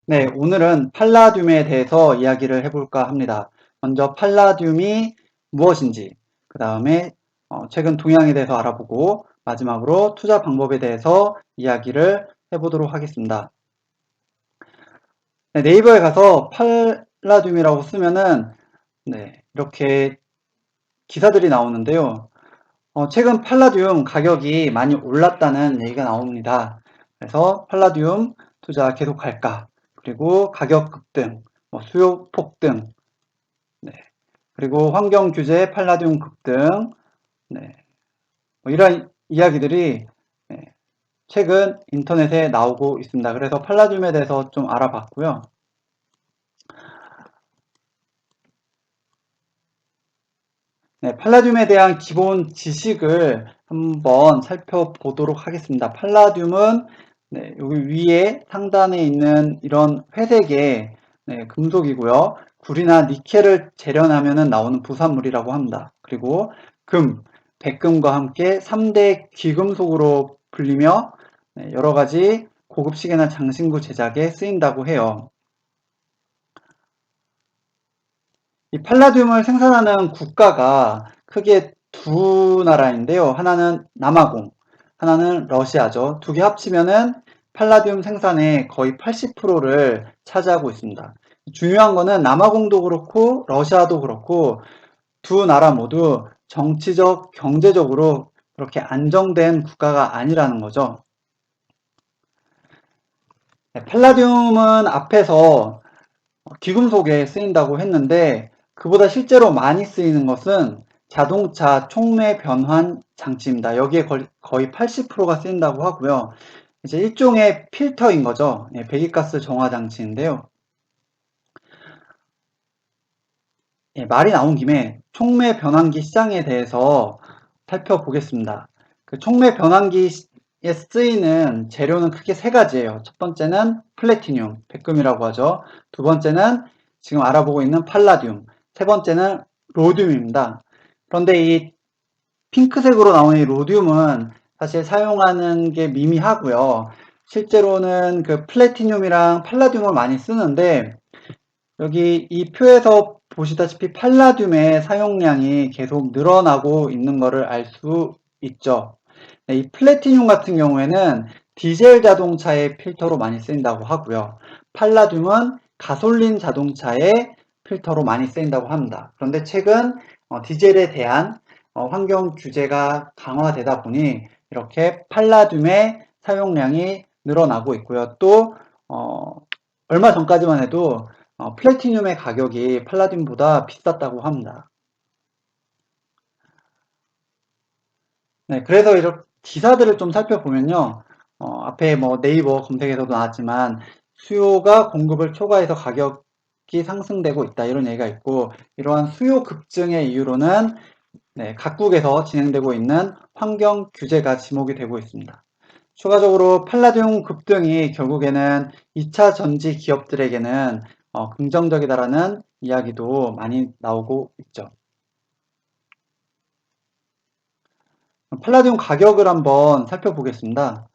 네, 오늘은 팔라듐에 대해서 이야기를 해볼까 합니다. 먼저 팔라듐이 무엇인지, 그 다음에 최근 동향에 대해서 알아보고 마지막으로 투자 방법에 대해서 이야기를 해보도록 하겠습니다. 네, 네이버에 가서 팔라듐이라고 쓰면은 이렇게 기사들이 나오는데요. 최근 팔라듐 가격이 많이 올랐다는 얘기가 나옵니다. 그래서 팔라듐 투자 계속할까? 그리고 가격 급등, 수요 폭등, 그리고 환경 규제 팔라듐 급등, 이런 이야기들이 최근 인터넷에 나오고 있습니다. 그래서 팔라듐에 대해서 좀 알아봤고요. 팔라듐에 대한 기본 지식을 한번 살펴보도록 하겠습니다. 팔라듐은 여기 위에 상단에 있는 이런 회색의 금속이고요. 구리나 니켈을 재련하면 나오는 부산물이라고 합니다. 그리고 금, 백금과 함께 3대 귀금속으로 불리며 여러 가지 고급 시계나 장신구 제작에 쓰인다고 해요. 이 팔라듐을 생산하는 국가가 크게 두 나라인데요. 하나는 남아공, 하나는 러시아죠. 두 개 합치면은 팔라듐 생산의 거의 80%를 차지하고 있습니다. 중요한 거는 남아공도 그렇고 러시아도 그렇고 두 나라 모두 정치적, 경제적으로 그렇게 안정된 국가가 아니라는 거죠. 팔라듐은 앞에서 귀금속에 쓰인다고 했는데 그보다 실제로 많이 쓰이는 것은 자동차 촉매 변환 장치입니다. 여기에 거의 80%가 쓰인다고 하고요. 이제 일종의 필터인 거죠. 배기가스 정화 장치인데요. 말이 나온 김에 촉매 변환기 시장에 대해서 살펴보겠습니다. 그 촉매 변환기에 쓰이는 재료는 크게 세 가지예요. 첫 번째는 플래티늄, 백금이라고 하죠. 두 번째는 지금 알아보고 있는 팔라듐, 세 번째는 로듐입니다. 그런데 이 핑크색으로 나오는 이 로듐은 사실 사용하는 게 미미하고요. 실제로는 그 플래티늄이랑 팔라듐을 많이 쓰는데 여기 이 표에서 보시다시피 팔라듐의 사용량이 계속 늘어나고 있는 것을 알 수 있죠. 이 플래티늄 같은 경우에는 디젤 자동차의 필터로 많이 쓰인다고 하고요. 팔라듐은 가솔린 자동차의 필터로 많이 쓰인다고 합니다. 그런데 최근 디젤에 대한 환경 규제가 강화되다 보니 이렇게 팔라듐의 사용량이 늘어나고 있고요. 또 얼마 전까지만 해도 플래티늄의 가격이 팔라듐보다 비쌌다고 합니다. 그래서 이렇게 기사들을 좀 살펴보면요. 앞에 뭐 네이버 검색에서도 나왔지만 수요가 공급을 초과해서 가격이 상승되고 있다 이런 얘기가 있고 이러한 수요 급증의 이유로는 각국에서 진행되고 있는 환경 규제가 지목이 되고 있습니다. 추가적으로 팔라듐 급등이 결국에는 2차 전지 기업들에게는 긍정적이다라는 이야기도 많이 나오고 있죠. 팔라듐 가격을 한번 살펴보겠습니다.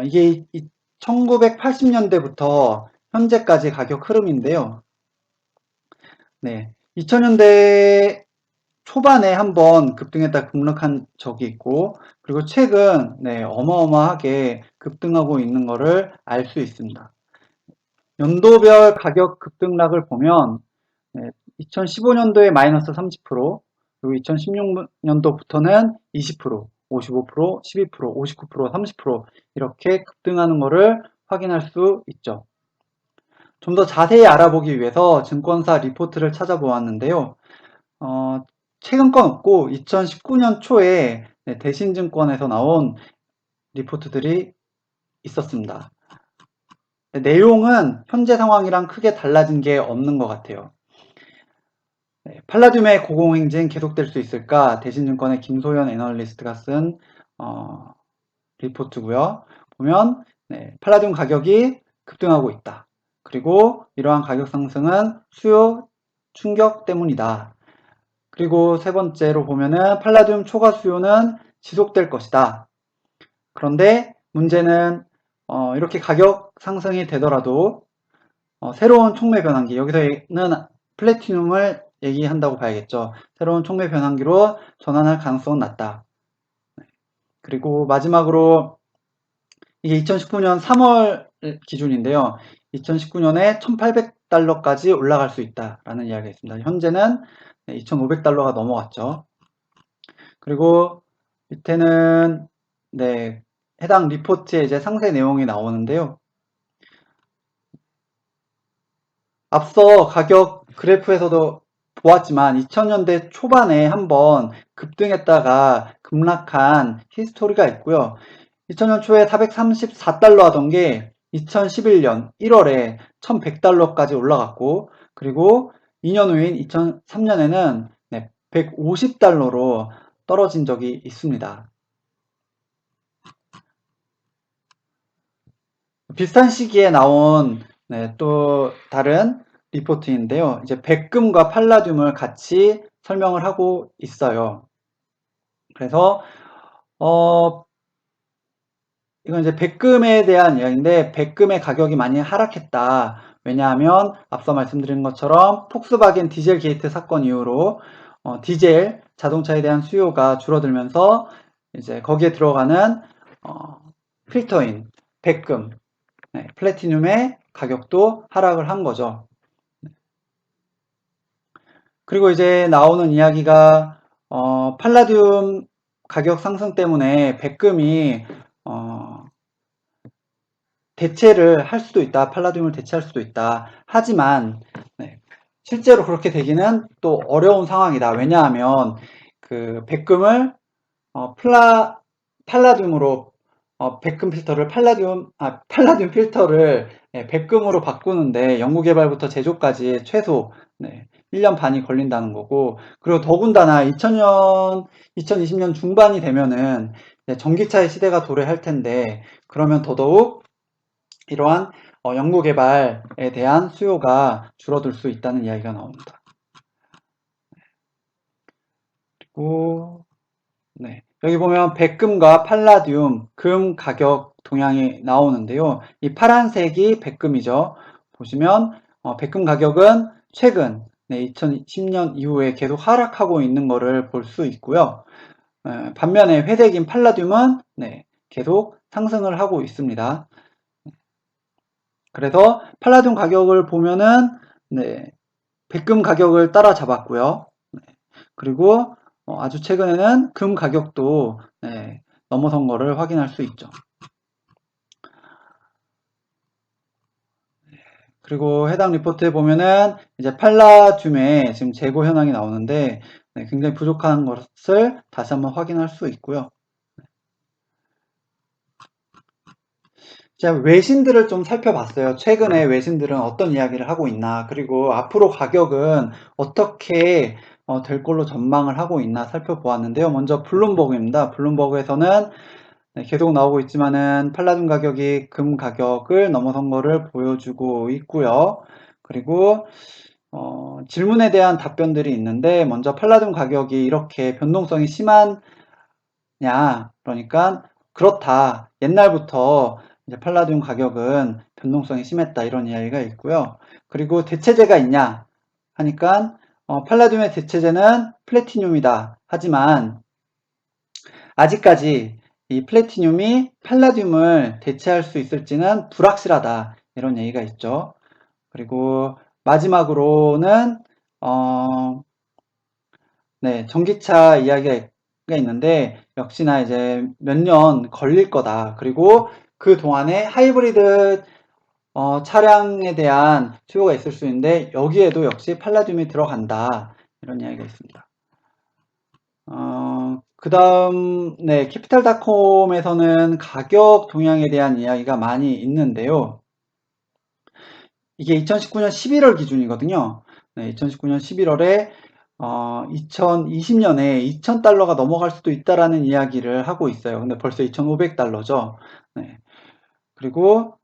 이게 1980년대부터 현재까지 가격 흐름인데요. 2000년대 초반에 한번 급등했다 급락한 적이 있고 그리고 최근 어마어마하게 급등하고 있는 것을 알 수 있습니다. 연도별 가격 급등락을 보면 2015년도에 마이너스 30%, 그리고 2016년도부터는 20%, 55%, 12%, 59%, 30% 이렇게 급등하는 것을 확인할 수 있죠. 좀 더 자세히 알아보기 위해서 증권사 리포트를 찾아보았는데요. 최근 건 없고 2019년 초에 대신증권에서 나온 리포트들이 있었습니다. 내용은 현재 상황이랑 크게 달라진 게 없는 것 같아요. 팔라듐의 고공행진 계속될 수 있을까? 대신증권의 김소연 애널리스트가 쓴 리포트고요. 보면 팔라듐 가격이 급등하고 있다. 그리고 이러한 가격 상승은 수요 충격 때문이다. 그리고 세 번째로 보면은 팔라듐 초과 수요는 지속될 것이다. 그런데 문제는 이렇게 가격 상승이 되더라도 새로운 촉매 변환기, 여기서는 플래티늄을 얘기한다고 봐야겠죠. 새로운 촉매 변환기로 전환할 가능성은 낮다. 그리고 마지막으로 이게 2019년 3월 기준인데요. 2019년에 1,800달러까지 올라갈 수 있다라는 이야기가 있습니다. 현재는 2,500달러가 넘어갔죠. 그리고 밑에는 해당 리포트에 이제 상세 내용이 나오는데요. 앞서 가격 그래프에서도 보았지만 2000년대 초반에 한번 급등했다가 급락한 히스토리가 있고요. 2000년 초에 434달러 하던 게 2011년 1월에 1100달러까지 올라갔고, 그리고 2년 후인 2003년에는 150달러로 떨어진 적이 있습니다. 비슷한 시기에 나온 또 다른 리포트인데요. 이제 백금과 팔라듐을 같이 설명을 하고 있어요. 그래서 이건 이제 백금에 대한 이야기인데, 백금의 가격이 많이 하락했다. 왜냐하면 앞서 말씀드린 것처럼 폭스바겐 디젤 게이트 사건 이후로 디젤 자동차에 대한 수요가 줄어들면서 이제 거기에 들어가는 필터인 백금, 플래티늄의 가격도 하락을 한 거죠. 그리고 이제 나오는 이야기가 팔라듐 가격 상승 때문에 백금이 대체를 할 수도 있다. 팔라듐을 대체할 수도 있다. 하지만 실제로 그렇게 되기는 또 어려운 상황이다. 왜냐하면 그 백금을 팔라듐으로 백금 필터를 팔라듐 필터를 백금으로 바꾸는데 연구개발부터 제조까지 최소 1년 반이 걸린다는 거고, 그리고 더군다나 2020년 중반이 되면은 전기차의 시대가 도래할 텐데, 그러면 더더욱 이러한 연구개발에 대한 수요가 줄어들 수 있다는 이야기가 나옵니다. 그리고 여기 보면 백금과 팔라듐, 금 가격 동향이 나오는데요. 이 파란색이 백금이죠. 보시면 백금 가격은 최근 2010년 이후에 계속 하락하고 있는 것을 볼 수 있고요. 반면에 회색인 팔라듐은 계속 상승을 하고 있습니다. 그래서 팔라듐 가격을 보면은 백금 가격을 따라잡았고요. 그리고 아주 최근에는 금 가격도 넘어선 거를 확인할 수 있죠. 그리고 해당 리포트에 보면은 이제 팔라듐의 지금 재고 현황이 나오는데 굉장히 부족한 것을 다시 한번 확인할 수 있고요. 제가 외신들을 좀 살펴봤어요. 최근에 외신들은 어떤 이야기를 하고 있나, 그리고 앞으로 가격은 어떻게 될 걸로 전망을 하고 있나 살펴보았는데요. 먼저 블룸버그입니다. 블룸버그에서는 계속 나오고 있지만은 팔라듐 가격이 금 가격을 넘어선 거를 보여주고 있고요. 그리고 질문에 대한 답변들이 있는데, 먼저 팔라듐 가격이 이렇게 변동성이 심하냐, 그러니까 그렇다. 옛날부터 이제 팔라듐 가격은 변동성이 심했다, 이런 이야기가 있고요. 그리고 대체제가 있냐 하니까 팔라듐의 대체제는 플래티늄이다. 하지만 아직까지 이 플래티늄이 팔라듐을 대체할 수 있을지는 불확실하다, 이런 얘기가 있죠. 그리고 마지막으로는 전기차 이야기가 있는데, 역시나 이제 몇 년 걸릴 거다. 그리고 그 동안에 하이브리드 차량에 대한 수요가 있을 수 있는데, 여기에도 역시 팔라듐이 들어간다, 이런 이야기가 있습니다. 그 다음 캐피탈닷컴에서는 가격 동향에 대한 이야기가 많이 있는데요. 이게 2019년 11월 기준이거든요. 2019년 11월에 2020년에 2,000달러가 넘어갈 수도 있다라는 이야기를 하고 있어요. 근데 벌써 2,500달러죠. 그리고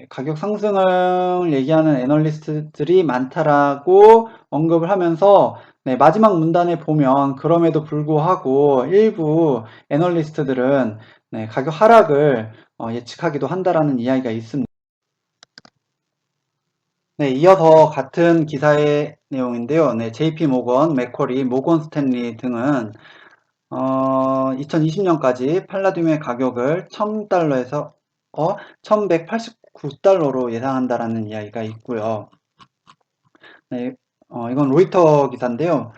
가격 상승을 얘기하는 애널리스트들이 많다라고 언급을 하면서 마지막 문단에 보면 그럼에도 불구하고 일부 애널리스트들은 가격 하락을 예측하기도 한다라는 이야기가 있습니다. 네, 이어서 같은 기사의 내용인데요. 네, JP 모건, 맥쿼리, 모건 스탠리 등은 2020년까지 팔라듐의 가격을 1000달러에서 1189달러로 예상한다라는 이야기가 있고요. 네, 이건 로이터 기사인데요.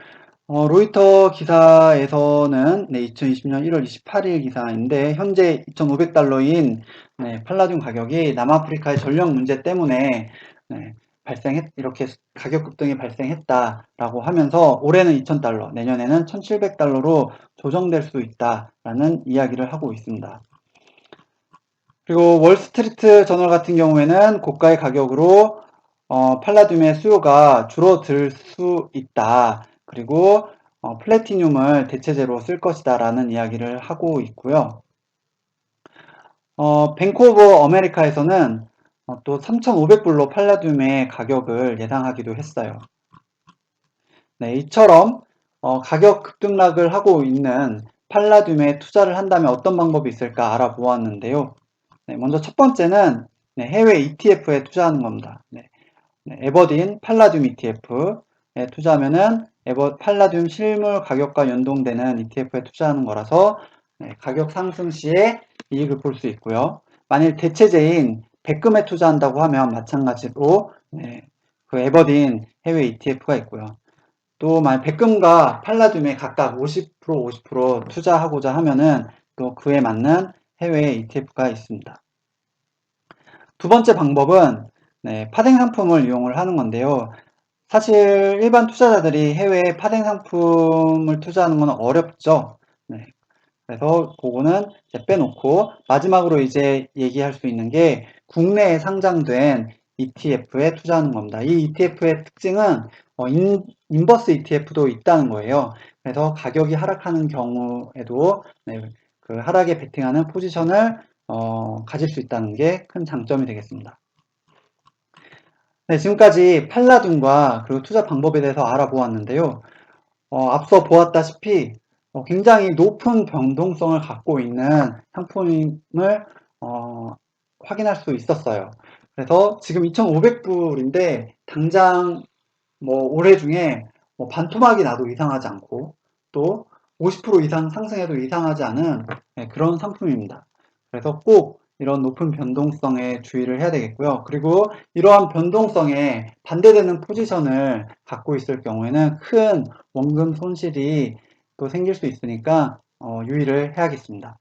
로이터 기사에서는 2020년 1월 28일 기사인데 현재 2,500달러인 팔라듐 가격이 남아프리카의 전력 문제 때문에 이렇게 가격 급등이 발생했다라고 하면서 올해는 2,000달러, 내년에는 1,700달러로 조정될 수 있다라는 이야기를 하고 있습니다. 그리고 월스트리트 저널 같은 경우에는 고가의 가격으로 팔라듐의 수요가 줄어들 수 있다. 그리고 플래티늄을 대체제로 쓸 것이다 라는 이야기를 하고 있고요. 뱅크 오브 아메리카에서는 또 3,500불로 팔라듐의 가격을 예상하기도 했어요. 네, 이처럼 가격 급등락을 하고 있는 팔라듐에 투자를 한다면 어떤 방법이 있을까 알아보았는데요. 네, 먼저 첫 번째는 해외 ETF에 투자하는 겁니다. 에버딘 팔라듐 ETF에 투자하면은 팔라듐 실물 가격과 연동되는 ETF에 투자하는 거라서 가격 상승 시에 이익을 볼 수 있고요. 만일 대체제인 백금에 투자한다고 하면 마찬가지로 그 에버딘 해외 ETF가 있고요. 또 만약 백금과 팔라듐에 각각 50% 투자하고자 하면은 또 그에 맞는 해외 ETF가 있습니다. 두 번째 방법은 파생 상품을 이용을 하는 건데요. 사실 일반 투자자들이 해외 파생 상품을 투자하는 건 어렵죠. 그래서 그거는 이제 빼놓고 마지막으로 이제 얘기할 수 있는 게 국내에 상장된 ETF에 투자하는 겁니다. 이 ETF의 특징은 인버스 ETF도 있다는 거예요. 그래서 가격이 하락하는 경우에도 그 하락에 베팅하는 포지션을 가질 수 있다는 게 큰 장점이 되겠습니다. 네, 지금까지 팔라듐과 그리고 투자 방법에 대해서 알아보았는데요. 앞서 보았다시피 굉장히 높은 변동성을 갖고 있는 상품을 확인할 수 있었어요. 그래서 지금 2,500불인데 당장 뭐 올해 중에 반토막이 나도 이상하지 않고 또 50% 이상 상승해도 이상하지 않은 그런 상품입니다. 그래서 꼭 이런 높은 변동성에 주의를 해야 되겠고요. 그리고 이러한 변동성에 반대되는 포지션을 갖고 있을 경우에는 큰 원금 손실이 또 생길 수 있으니까 유의를 해야겠습니다.